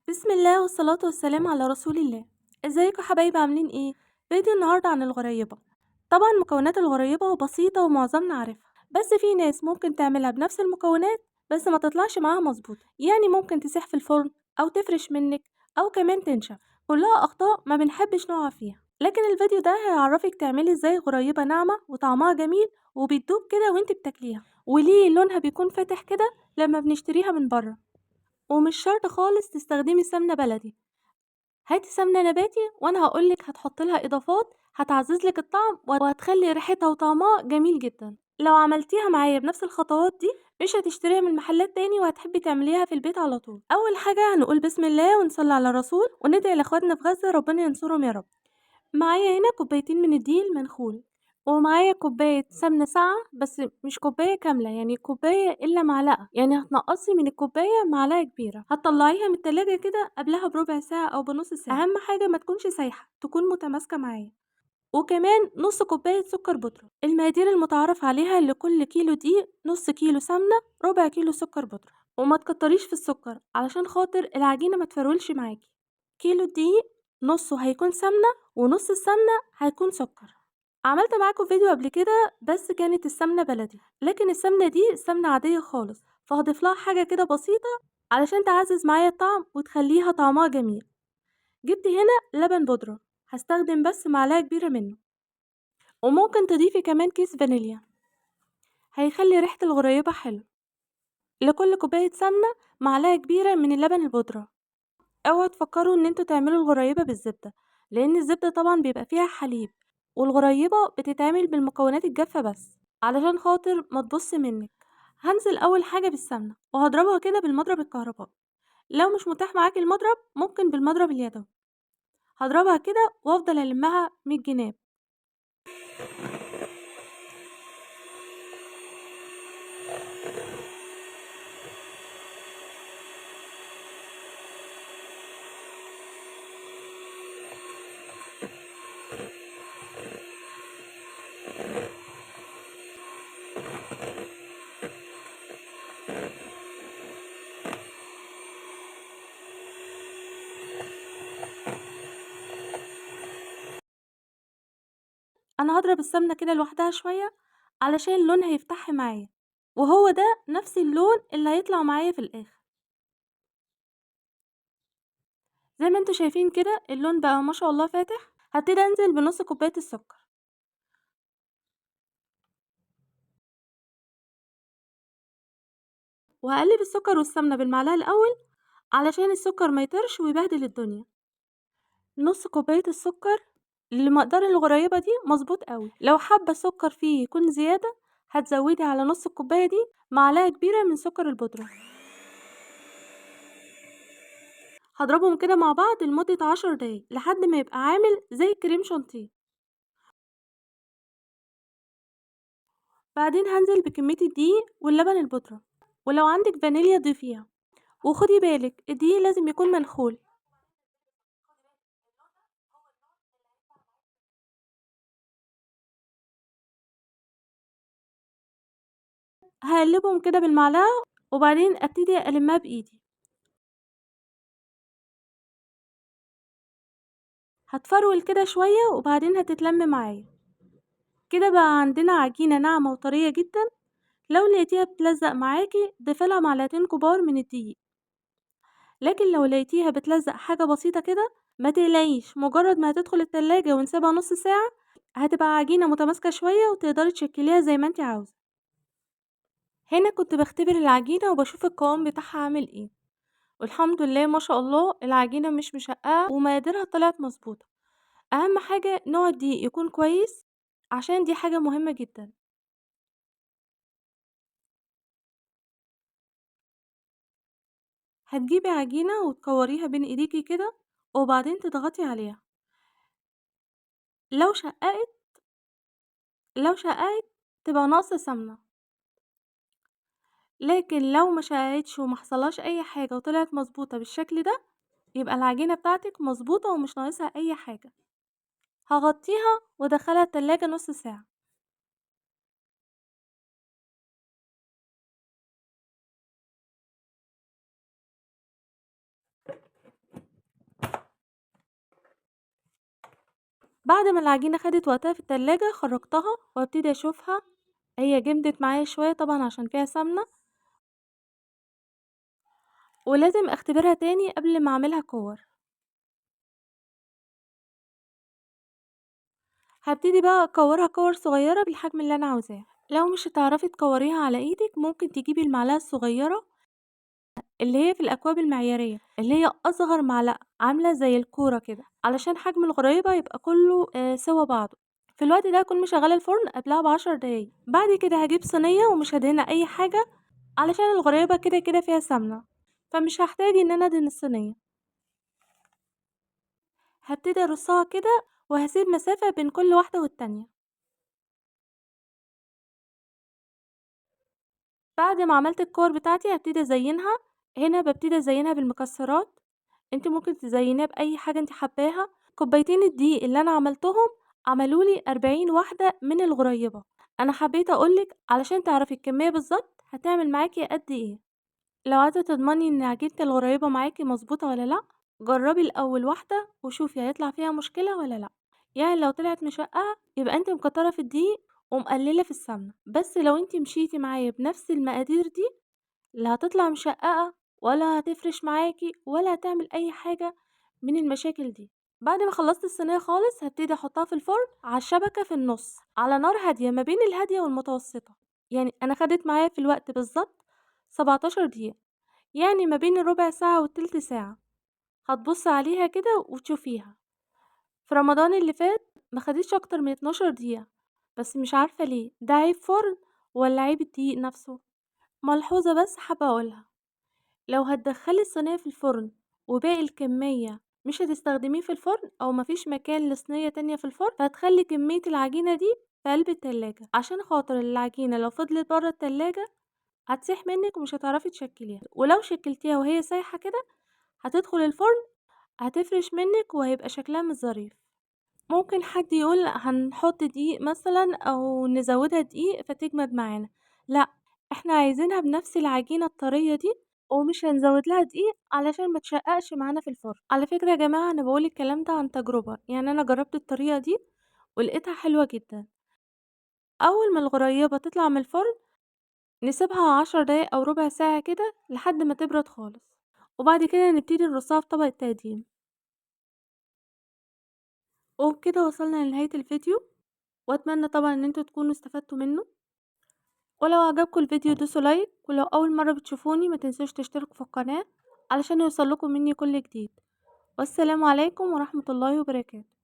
بسم الله والصلاة والسلام على رسول الله. ازيكم حبايبي عاملين ايه؟ فيديو النهاردة عن الغريبة. طبعا مكونات الغريبة بسيطة ومعظمنا عارفها، بس في ناس ممكن تعملها بنفس المكونات بس ما تطلعش معاها مظبوط، يعني ممكن تسيح في الفرن او تفرش منك او كمان تنشف. كلها اخطاء ما بنحبش نقع فيها، لكن الفيديو ده هيعرفك تعملي ازاي غريبة ناعمة وطعمها جميل وبتدوب كده وانت بتاكليها، وليه لونها بيكون فاتح كده لما بنشتريها من بره. ومش شرط خالص تستخدمي سمنة بلدي، هاتي سمنة نباتي وانا هقولك هتحط لها اضافات هتعززلك الطعم وهتخلي ريحتها وطعمها جميل جدا. لو عملتيها معايا بنفس الخطوات دي مش هتشتريها من محلات تاني وهتحبي تعمليها في البيت على طول. اول حاجة هنقول بسم الله ونصلي على الرسول وندعي لاخواتنا في غزة ربنا ينصرهم يا رب. معايا هنا كوبايتين من الدقيق المنخول، ومعايا كوباية سمنة ساقعة بس مش كوباية كاملة، يعني كوباية إلا معلقة، يعني هتنقصي من الكوباية معلقة كبيرة. هتطلعيها من التلاجة كده قبلها بربع ساعة أو بنص ساعة. أهم حاجة ما تكونش سايحة، تكون متماسكة معايا. وكمان نص كوباية سكر بودرة. المقادير المتعارف عليها لكل كيلو دقيق نص كيلو سمنة ربع كيلو سكر بودرة. وما تكتريش في السكر علشان خاطر العجينة ما تفرولش معاكي. كيلو دقيق نصه هيكون سمنة ونص السمنة هيكون سكر. عملت معاكم فيديو قبل كده بس كانت السمنة بلدي، لكن السمنة دي سمنة عادية خالص، فهضيف لها حاجة كده بسيطة علشان تعزز معايا الطعم وتخليها طعمها جميل. جبت هنا لبن بودرة، هستخدم بس معلقة كبيرة منه، وممكن تضيفي كمان كيس فانيليا هيخلي ريحة الغريبة حلو. لكل كوباية سمنة معلقة كبيرة من اللبن البودرة. اوعوا تفكروا ان انتوا تعملوا الغريبة بالزبدة، لان الزبدة طبعا بيبقى فيها حليب، والغريبة بتتعمل بالمكونات الجافة بس علشان خاطر ما تبص منك. هنزل اول حاجة بالسمنة وهضربها كده بالمضرب الكهربائي، لو مش متاح معاكي المضرب ممكن بالمضرب اليدوي. هضربها كده وافضل المها 100 جناب. انا هضرب السمنة كده لوحدها شوية علشان لونها يفتح معايا، وهو ده نفس اللون اللي هيطلع معايا في الاخر. زي ما انتوا شايفين كده اللون بقى ما شاء الله فاتح. هبتدي انزل بنص كوباية السكر، وهقلب السكر والسمنة بالمعلقة الاول علشان السكر ما يطرش ويبهدل الدنيا. نص كوباية السكر لمقدار الغريبة دي مظبوط قوي. لو حابة السكر فيه يكون زيادة هتزودي على نص الكوباية دي معلقة كبيرة من سكر البودرة. هضربهم كده مع بعض لمدة 10 دقايق لحد ما يبقى عامل زي كريم شانتيه. بعدين هنزل بكمية الدقيق واللبن البودرة، ولو عندك فانيليا ضيفيها. وخدي بالك الدقيق لازم يكون منخول. هقلبهم كده بالمعلقة وبعدين ابتدي المها بايدي. هتفرول كده شوية وبعدين هتتلم معايا. كده بقى عندنا عجينة ناعمة وطرية جدا. لو لقيتيها بتلزق معاكي ضيفيلها معلقتين كبار من الدقيق، لكن لو لقيتيها بتلزق حاجة بسيطة كده ما تقلقيش، مجرد ما هتدخل التلاجة ونسيبها نص ساعة هتبقى عجينة متماسكة شوية وتقدري تشكليها زي ما انت عاوزة. هنا كنت بختبر العجينة وبشوف القوام بتاعها عامل ايه، والحمد لله ما شاء الله العجينة مش مشققة ومقاديرها طلعت مظبوطة. اهم حاجة نوع الدقيق يكون كويس عشان دي حاجة مهمة جدا. هتجيبي عجينة وتكوريها بين ايديكي كده وبعدين تضغطي عليها. لو شققت لو شققت تبقى ناقصة سمنة، لكن لو ما شققتش وما حصلهاش اي حاجة وطلعت مظبوطة بالشكل ده يبقى العجينة بتاعتك مظبوطة ومش ناقصها اي حاجة. هغطيها وادخلها التلاجة نص ساعة. بعد ما العجينة خدت وقتها في التلاجة خرجتها وابتدي اشوفها، هي جمدت معايا شوية طبعا عشان فيها سمنة، ولازم اختبرها تاني قبل ما اعملها كور. هابتدي بقى اكورها كور صغيرة بالحجم اللي انا عاوزاه. لو مش هتعرفي تكوريها على ايدك ممكن تجيبي المعلقة الصغيرة اللي هي في الاكواب المعيارية، اللي هي اصغر معلقة عاملة زي الكورة كده، علشان حجم الغريبة يبقى كله سوا بعضه. في الوقت ده هكون مشغلة الفرن قبلها ب10 دقايق. بعد كده هجيب صينية ومش هدهنها اي حاجة، علشان الغريبة كده كده فيها سمنة، فمش هحتاج ان انا ادهن الصينية. هابتدي ارصها كده وهاسيب مسافة بين كل واحدة والتانية. بعد ما عملت الكور بتاعتي هابتدي ازينها. هنا بابتدي ازينها بالمكسرات، انت ممكن تزينيها باي حاجة انت حباها. كوبايتين الدقيق اللي انا عملتهم عملولي 40 واحدة من الغريبة. انا حبيت اقولك علشان تعرفي الكمية بالظبط هتعمل معاكي قد ايه. لو عايزة تضمني ان عجينة الغريبة معاكي مظبوطة ولا لا، جربي الاول واحدة وشوفي هيطلع فيها مشكلة ولا لا. يعني لو طلعت مشققة يبقى انت مكترة في الدقيق ومقللة في السمنة. بس لو انت مشيتي معايا بنفس المقادير دي، لا هتطلع مشققة ولا هتفرش معاكي ولا هتعمل اي حاجة من المشاكل دي. بعد ما خلصت الصينية خالص هبتدي احطها في الفرن على الشبكة في النص على نار هادية ما بين الهادية والمتوسطة. يعني انا خدت معايا في الوقت بالظبط 17 دقيقة، يعني ما بين الربع ساعة والتلت ساعة. هتبصي عليها كده وتشوفيها. في رمضان اللي فات ما خدتش اكتر من 12 دقيقة، بس مش عارفة ليه، ده عيب فرن ولا عيب الدقيق نفسه. ملحوظة بس حابة اقولها، لو هتدخلي الصينية في الفرن وباقي الكمية مش هتستخدميه في الفرن او مفيش مكان لصينية تانية في الفرن، فهتخلي كمية العجينة دي في قلب التلاجة، عشان خاطر العجينة لو فضلت برا التلاجة هتسيح منك ومش هتعرفي تشكليها، ولو شكلتيها وهي سايحة كده هتدخل الفرن هتفرش منك وهيبقى شكلها مش ظريف. ممكن حد يقول هنحط دقيق مثلا او نزودها دقيق فتجمد معانا، لا، احنا عايزينها بنفس العجينة الطرية دي ومش هنزود لها دقيق علشان ما تشققش معانا في الفرن. على فكرة يا جماعة انا بقول الكلام ده عن تجربة، يعني انا جربت الطريقة دي ولقيتها حلوة جدا. اول ما الغريبة تطلع من الفرن نسيبها 10 دقايق او ربع ساعة كده لحد ما تبرد خالص، وبعد كده نبتدي نرصها في طبق التقديم. وبكده وصلنا لنهاية الفيديو، واتمنى طبعا ان انتوا تكونوا استفدتوا منه. ولو عجبكم الفيديو دوسوا لايك، ولو اول مرة بتشوفوني ما تنسوش تشتركوا في القناة علشان يوصلكم مني كل جديد. والسلام عليكم ورحمة الله وبركاته.